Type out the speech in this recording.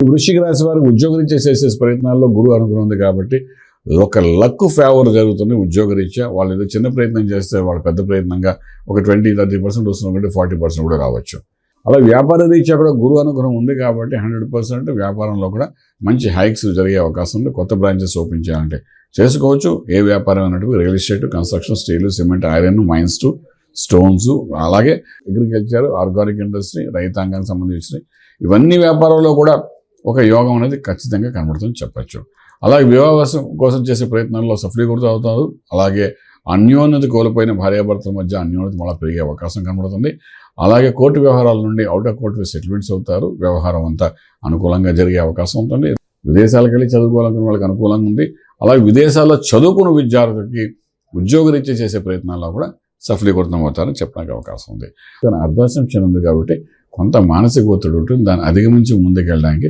వృశ్చిక రాశి వారికి ఉద్యోగరీత్యా చేసే ప్రయత్నాల్లో గురువు అనుగ్రహం ఉంది కాబట్టి ఒక లక్ ఫేవర్ జరుగుతుంది ఉద్యోగరీత్యా. వాళ్ళు ఏదో చిన్న ప్రయత్నం చేస్తే వాళ్ళు పెద్ద ప్రయత్నంగా ఒక 20-30% వస్తుంది, ఒకటి 40% కూడా రావచ్చు. అలా వ్యాపార రీత్యా కూడా గురువు అనుగ్రహం ఉంది కాబట్టి 100% వ్యాపారంలో కూడా మంచి హైక్స్ జరిగే అవకాశం ఉంది. కొత్త బ్రాంచెస్ ఓపెన్ చేయాలంటే చేసుకోవచ్చు. ఏ వ్యాపారం అన్నట్టు real estate, construction, steel, cement, iron, mines, stones, అలాగే అగ్రికల్చర్, ఆర్గానిక్ ఇండస్ట్రీ, రైతాంగానికి సంబంధించినవి, ఇవన్నీ వ్యాపారంలో కూడా ఒక యోగం అనేది ఖచ్చితంగా కనబడుతుంది చెప్పచ్చు. అలాగే వివాహం కోసం చేసే ప్రయత్నాల్లో సఫలీకృతం అవుతారు. అలాగే అన్యోన్యత కోల్పోయిన భార్యాభర్తల మధ్య అన్యోన్యత మళ్ళీ పెరిగే అవకాశం కనబడుతుంది. అలాగే కోర్టు వ్యవహారాల నుండి అవుట్ ఆఫ్ కోర్టు సెటిల్మెంట్స్ అవుతారు. వ్యవహారం అంతా అనుకూలంగా జరిగే అవకాశం ఉంటుంది. విదేశాలకు వెళ్ళి చదువుకోవాలనుకున్న వాళ్ళకి అనుకూలంగా ఉంది. అలాగే విదేశాల్లో చదువుకున్న విద్యార్థులకి ఉద్యోగరీత్యా చేసే ప్రయత్నాల్లో కూడా సఫలీకృతం అవుతారని చెప్పడానికి అవకాశం ఉంది. కానీ అర్ధాశం ఉంది కాబట్టి కొంత మానసిక ఒత్తిడి ఉంటుంది. దాన్ని అధిగమించి ముందుకెళ్ళడానికి